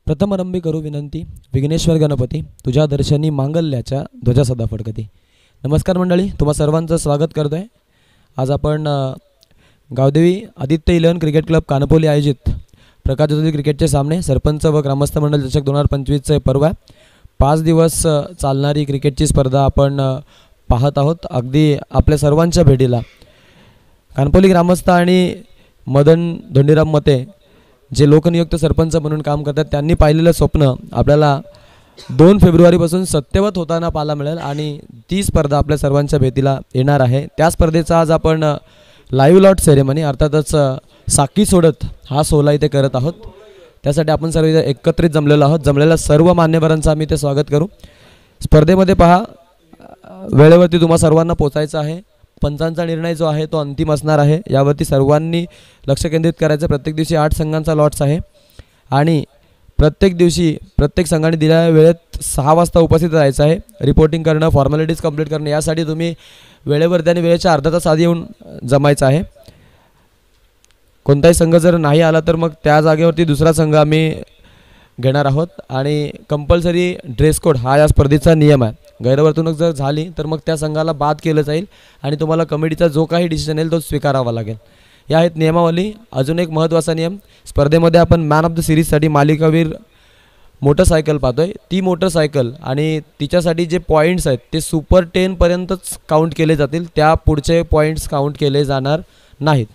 प्रथमारंभी करू विनंती, विघ्नेश्वर गणपती तुझ्या दर्शनी मांगल्याच्या ध्वजा सदा फडकती. नमस्कार मंडळी, तुम्हा सर्वांचं स्वागत करतो आहे. आज आपण Gavdevi Aditya eleven cricket club Kanpoli आयोजित प्रकाश ज्योती क्रिकेटचे सामने सरपंच व ग्रामस्थ मंडळ चषक 2025चे पर्व 5 दिवस चालणारी क्रिकेटची स्पर्धा आपण पाहत आहोत. अगदी आपल्या सर्वांच्या भेटीला कानपोली ग्रामस्थ आणि मदन धोंडीराम मते जे लोकनियुक्त सरपंच म्हणून काम करतात त्यांनी पाहिलेलं स्वप्न आपल्याला 2 फेब्रुवारीपासून सत्यवत होताना पाहायला मिळेल आणि ती स्पर्धा आपल्या सर्वांच्या भेटीला येणार आहे. त्या स्पर्धेचा आज आपण लाईव्ह लॉट सेरेमनी अर्थातच साकी सोडत हा सोहळा इथे करत आहोत. त्यासाठी आपण सर्व इथे एकत्रित जमलेलो आहोत. जमलेल्या सर्व मान्यवरांचं आम्ही इथे स्वागत करू. स्पर्धेमध्ये पहा, वेळेवरती तुम्हा सर्वांना पोचायचं आहे. पंचांचा निर्णय जो आहे तो अंतिम असणार आहे. यावरती सर्वांनी लक्ष केंद्रित करायचं. प्रत्येक दिवशी 8 संघांचा लॉट्स आहे आणि प्रत्येक दिवशी प्रत्येक संघाने दिलेल्या वेळेत 6 वाजता उपस्थित राहायचं आहे. रिपोर्टिंग करणं, फॉर्मॅलिटीज कंप्लीट करणं, यासाठी तुम्ही वेळेवरती आणि वेळेच्या अर्धा तास आधी येऊन जमायचं आहे. कोणताही संघ जर नाही आला तर मग त्या जागेवरती दुसरा संघ आम्ही घेणार आहोत. आणि कंपल्सरी ड्रेस कोड हा या स्पर्धेचा नियम आहे. गैरवर्तणूक जर झाली तर मग त्या संघाला बाद केलं जाईल आणि तुम्हाला कमिटीचा जो काही डिसिजन येईल तो स्वीकारावा लागेल. या आहेत नियमावली. अजून एक महत्त्वाचा नियम, स्पर्धेमध्ये आपण मॅन ऑफ द सिरीजसाठी मालिकावीर मोटरसायकल पाहतोय. ती मोटरसायकल आणि तिच्यासाठी जे पॉईंट्स आहेत ते सुपर 10 पर्यंतच काउंट केले जातील. त्या पुढचे पॉईंट्स काउंट केले जाणार नाहीत.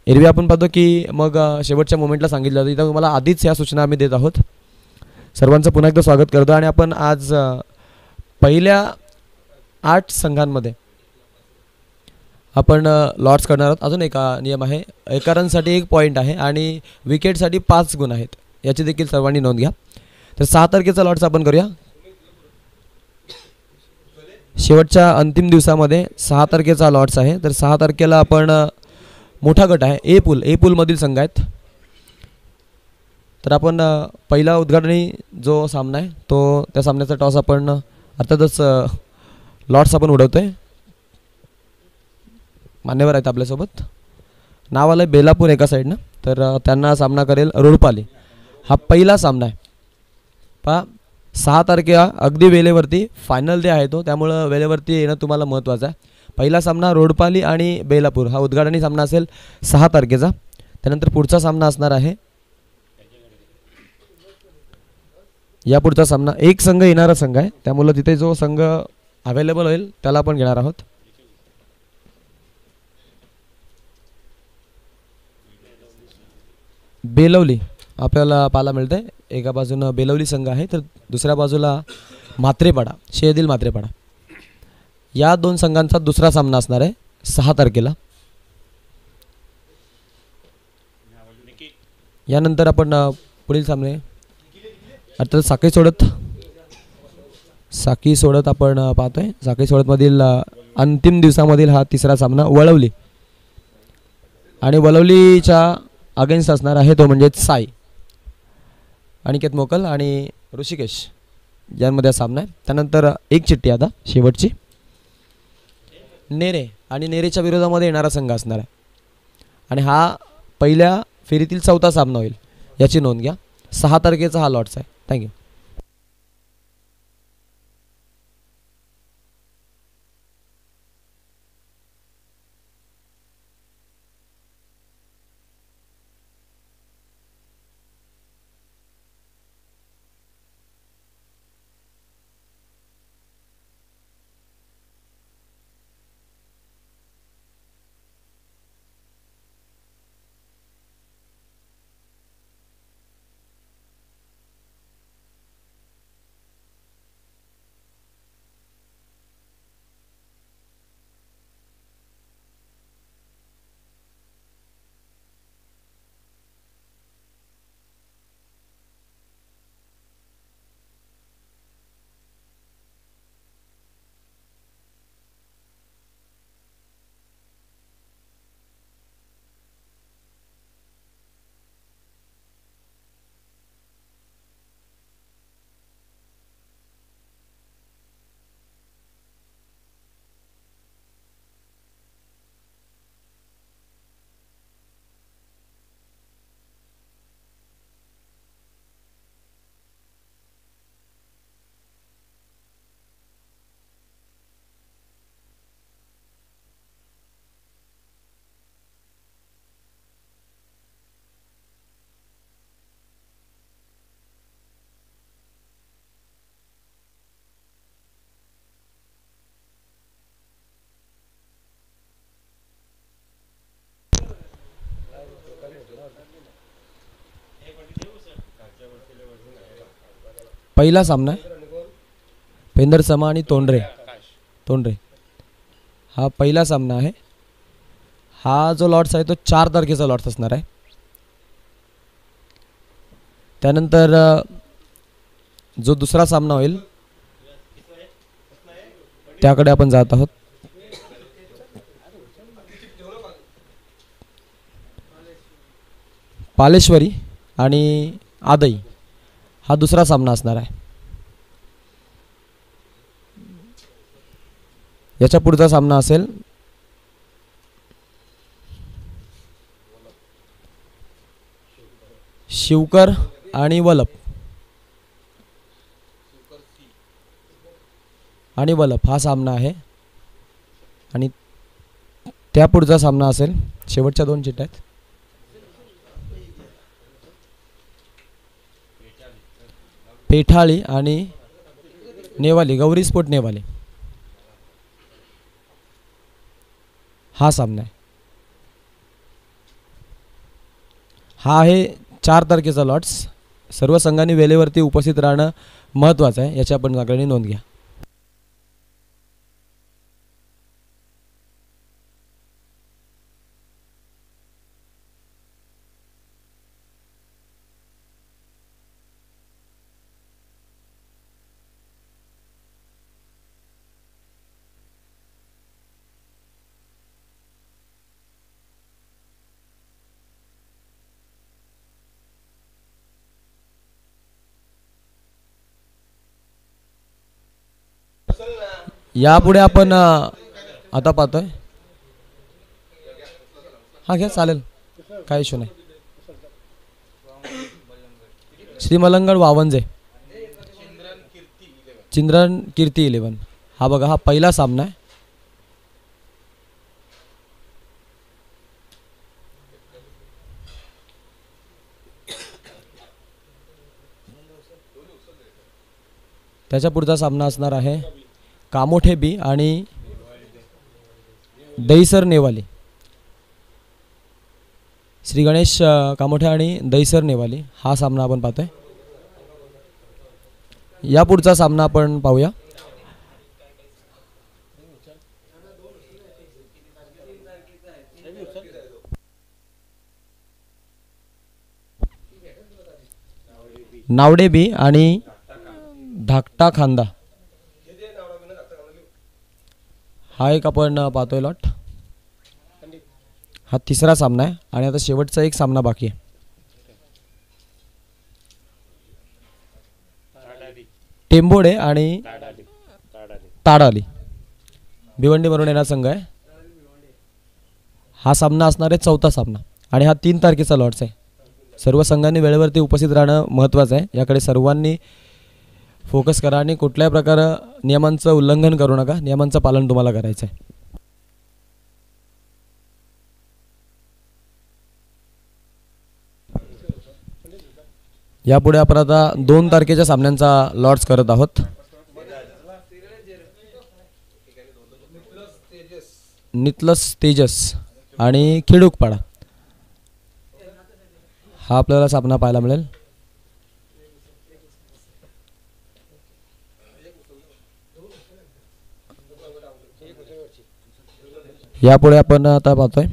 एरवी आपण पाहतो की मग शेवटच्या मोमेंटला सांगितलं जातं. इथं तुम्हाला आधीच या सूचना आम्ही देत आहोत. सर्वांचं पुन्हा एकदा स्वागत करतो. आणि आपण आज पहिल्या 8 संघांमध्ये आपण लॉट्स करणार आहोत. अजून एक नियम आहे, एका रनसाठी 1 पॉईंट आहे आणि विकेटसाठी 5 गुण आहेत. याची देखील सर्वांनी नोंद घ्या. तर 6 तारखेचा लॉट्स आपण करूया. शेवटच्या अंतिम दिवसामध्ये 6 तारखेचा लॉट्स आहे. तर 6 तारखेला आपण मोठा गट आहे, ए पूलमधील संघ आहेत. तर आपण पहिला उद्घाटनी जो सामना आहे तो त्या सामन्याचा टॉस आपण अर्थातच लॉट्स आपण उडवतोय. मान्यवर आहेत आपल्यासोबत. नाव आलं आहे बेलापूर एका साईडनं. तर त्यांना सामना करेल रोडपाली. हा पहिला सामना आहे. पहा, 6 तारखेला अगदी वेळेवरती फायनल डे आहे तो, त्यामुळं वेळेवरती येणं तुम्हाला महत्त्वाचं आहे. पहिला सामना रोडपाली आणि बेलापूर हा उद्घाटनी सामना असेल 6 तारखेचा. त्यानंतर पुढचा सामना असणार आहे, या पुढचा सामना एक संघ येणारा संघ आहे, त्यामुळे तिथे जो संघ अवेलेबल होईल त्याला आपण घेणार आहोत. बेलवली आपल्याला पाहायला मिळते. एका बाजूनं बेलवली संघ आहे तर दुसऱ्या बाजूला म्हात्रेपाडा, शेदिल म्हात्रेपाडा. या 2 संघांचा दुसरा सामना असणार आहे 6 तारखेला. यानंतर आपण पुढील सामने अर्थात साकी सोडत आपण पाहतोय. साकी सोडतमधील अंतिम दिवसामधील हा तिसरा सामना वळवली आणि वळवलीच्या अगेन्स्ट असणार आहे तो म्हणजे साई, अनिकेत मोकल आणि ऋषिकेश यांमध्ये हा सामना आहे. त्यानंतर एक चिठ्ठी आता शेवटची, नेरे आणि नेरेच्या विरोधामध्ये येणारा संघ असणार आहे आणि हा पहिल्या फेरीतील 4था सामना होईल. याची नोंद घ्या. 6 तारखेचा हा लॉट्स आहे. थँक्यू. पहिला सामना आहे. पेंदर समा आणि तोंडरे तोंडरे हा पहिला सामना आहे. हा जो लॉट्स आहे तो 4 तारखेचा लॉट्स असणार आहे. त्यानंतर जो दुसरा सामना होईल त्याकडे आपण जात आहोत. पालेश्वरी आणि आदई हा दुसरा सामना असणार आहे. याच्या पुढचा सामना असेल शिवकर आणि वलप हा सामना आहे. आणि त्या पुढचा सामना असेल शेवटच्या 2 चिठ्ठ्या आहेत पेठाळी आणि नेवाली गौरी स्पोर्ट नेवाली हा सामना आहे. हा आहे 4 तारखेचा लॉट्स. सर्व संघांनी वेळेवरती उपस्थित राहणं महत्त्वाचं आहे, याची आपण सगळ्यांनी नोंद घ्या. यापुढे आपण आता पाहतोय. हा घ्या चालेल, काय इशू नाही. श्री मलंगड वावंजे चिंद्रन कीर्ती 11 हा बघा हा पहिला सामना आहे. त्याच्या पुढचा सामना असणार आहे कामोठे बी आणि दहीसर नेवाली. श्री गणेश कामोठे आणि दहीसर नेवाली हा सामना आपण पाहतोय. या पुढचा सामना आपण पाहूया. नावडे बी आणि धाकटा खांदा हा एक आपण पाहतोय लॉट. हा तिसरा सामना आहे आणि आता शेवटचा एक सामना बाकी आहे. टेंबोडे आणि ताडाली भिवंडी वरून येणारा संघ आहे. हा सामना असणार आहे 4था सामना आणि हा 3 तारखेचा लॉट्स आहे. सर्व संघांनी वेळेवरती उपस्थित राहणं महत्त्वाचं आहे, याकडे सर्वांनी फोकस करा आणि कुठल्याही प्रकारे नियमांचं उल्लंघन करू नका. नियमांचं पालन तुम्हाला करायचं आहे. यापुढे आपण आता 2 तारखेच्या सामन्यांचा लॉट्स करत आहोत. नितलस तेजस आणि खिडूकपाडा हा आपल्याला सामना पाहायला मिळेल. यापुढे आपण आता पाहतोय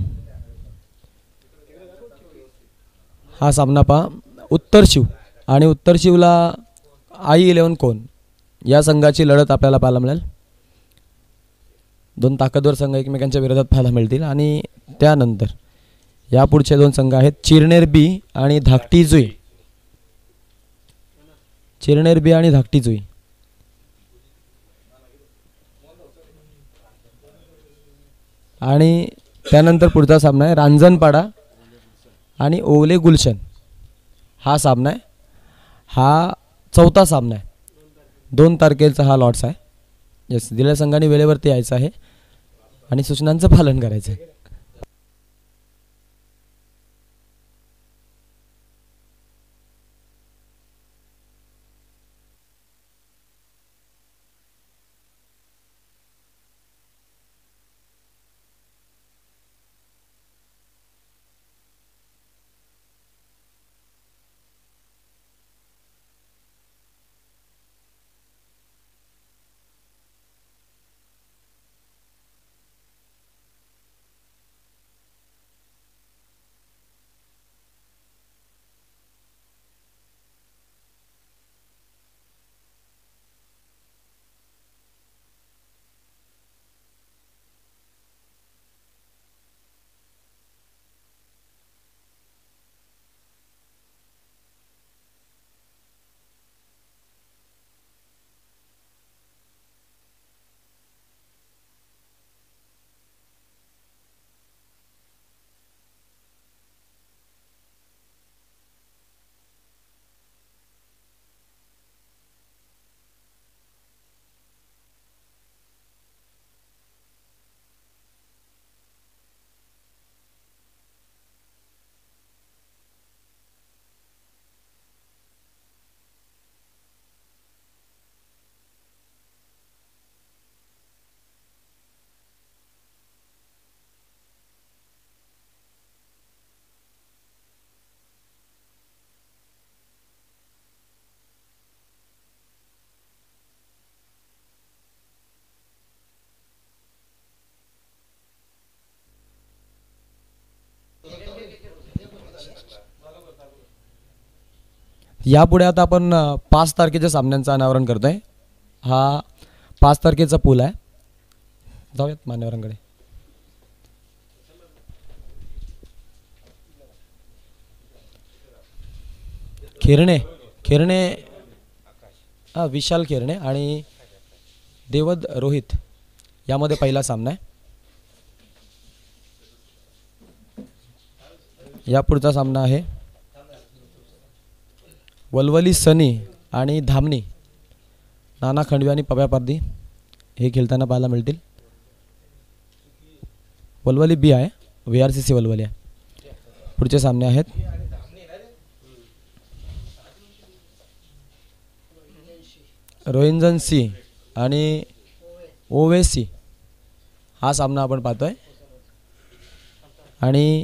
हा सामना पहा उत्तर शिव आणि उत्तर शिवला आई 11 कोण या संघाची लढत आपल्याला पाहायला मिळेल. 2 ताकदवर संघ एकमेकांच्या विरोधात पाहायला मिळतील. आणि त्यानंतर या पुढचे 2 संघ आहेत चिरनेर बी आणि धाकटी जुई. चिरनेर बी आणि धाकटी जुई आणि त्यानंतर पुढचा सामना आहे रांजणपाडा आणि ओवले गुलशन हा सामना आहे. हा 4था सामना आहे. 2 तारखेचा हा लॉट्स आहे. यस, दिलेल्या संघाने वेळेवरती यायचं आहे आणि सूचनांचं पालन करायचं आहे. यापुढे आता आपण 5 तारखेच्या सामन्यांचं अनावरण करतो आहे. हा 5 तारखेचा पूल आहे. जाऊयात मान्यवरांकडे. खेरणे विशाल खेरणे आणि देवद रोहित यामध्ये पहिला सामना आहे. या पुढचा सामना आहे वलवली सनी आणि धामणी नाना खंडवे आणि पव्या पारधी हे खेळताना पाहायला मिळतील. वलवली बी आहे, VRCC वलवली आहे. पुढचे सामने आहेत रोहिंजन सी आणि OVC हा सामना आपण पाहतोय. आणि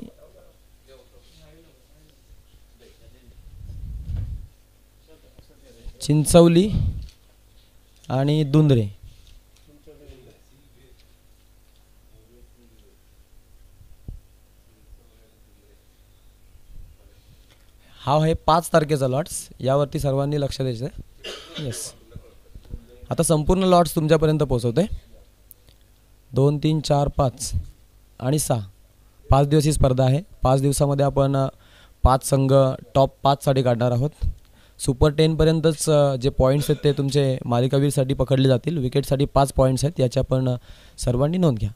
चिंचवली आणि दुंदरे हा आहे 5 तारखेचा लॉट्स. यावरती सर्वांनी लक्ष द्यायचं आहे. येस, आता संपूर्ण लॉट्स तुमच्यापर्यंत पोहोचवते. 2, 3, 4, 5 आणि 6 5 दिवस ही स्पर्धा आहे. 5 दिवसामध्ये आपण 5 संघ टॉप 5 साठी काढणार आहोत. सुपर 10 पर्यंतच जे पॉईंट्स आहेत ते तुमचे मालिकावीरसाठी पकडले जातील. विकेटसाठी 5 पॉईंट्स आहेत, याची आपण सर्वांनी नोंद घ्या.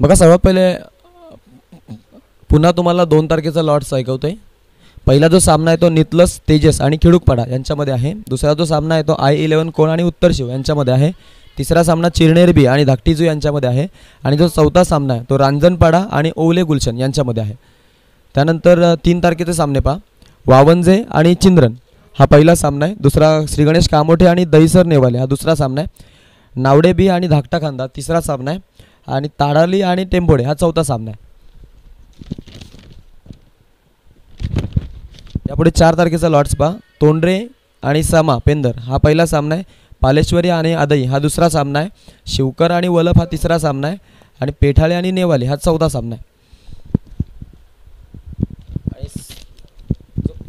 बघा, सर्वात पहिले पुन्हा तुम्हाला 2 तारखेचा लॉट्स ऐकवतोय. पहिला जो सामना आहे तो नितलस तेजस आणि खिडूकपाडा यांच्यामध्ये आहे. दुसरा जो सामना आहे तो I11 कोण आणि उत्तर शिव यांच्यामध्ये आहे. तिसरा सामना चिरनेर बी आणि धाकटीजू यांच्यामध्ये आहे. आणि जो चौथा सामना आहे तो रांजणपाडा आणि ओवले गुलशन यांच्यामध्ये आहे. त्यानंतर 3 तारखेचे सामने पहा. वावंजे आणि चिंद्रन हा पहिला सामना आहे. दुसरा श्रीगणेश कामोठे आणि दहीसर नेवाले हा दुसरा सामना आहे. नावडे बी आणि धाकटा खांदा तिसरा सामना आहे. आणि ताडाली आणि टेंबोडे हा चौथा सामना आहे. यापुढे 4 तारखेचा लॉट्स पहा. तोंडरे आणि समा पेंदर हा पहिला सामना आहे. पालेश्वरी आणि आदई हा दुसरा सामना आहे. शिवकर आणि वलप हा तिसरा सामना आहे. आणि पेठाळे आणि नेवाले हा चौथा सामना आहे. आणि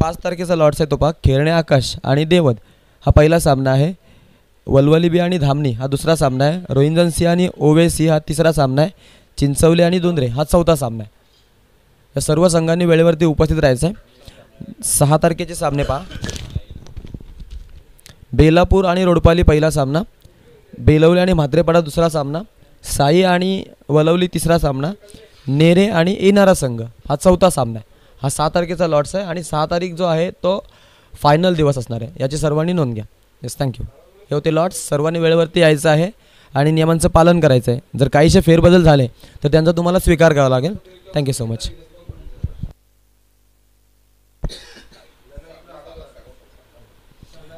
5 तारखेचा लॉट्स आहे तो पहा. खेरणे आकाश आणि देवद हा पहिला सामना आहे. वलवली बी आणि धामणी हा दुसरा सामना आहे. रोहिंजन सी आणि OVC हा तिसरा सामना आहे. चिंचवली आणि दुंदरे हा चौथा सामना आहे. या सर्व संघांनी वेळेवरती उपस्थित राहायचं आहे. 6 तारखेचे सामने पहा. बेलापूर आणि रोडपाली पहिला सामना. बेलवली आणि म्हात्रेपाडा दुसरा सामना. साई आणि वलवली तिसरा सामना. नेरे आणि येणारा संघ हा चौथा सामना आहे. हा 6 तारखेचा लॉट्स आहे. आणि 6 तारीख जो आहे तो फायनल दिवस असणार आहे, याची सर्वांनी नोंद घ्या. Yes, thank you. हे होते लॉट्स. सर्वांनी वेळेवरती यायचं आहे आणि नियमांचं पालन करायचं आहे. जर काहीसे फेरबदल झाले तर त्यांचा तुम्हाला स्वीकार करावा लागेल. Thank you so much.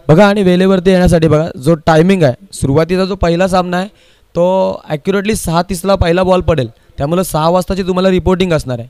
बघा, आणि वेळेवरती येण्यासाठी बघा जो टायमिंग आहे, सुरुवातीचा जो पहिला सामना आहे तो ॲक्युरेटली 6:30ला पहिला बॉल पडेल. त्यामुळे 6 वाजताची तुम्हाला रिपोर्टिंग असणार आहे.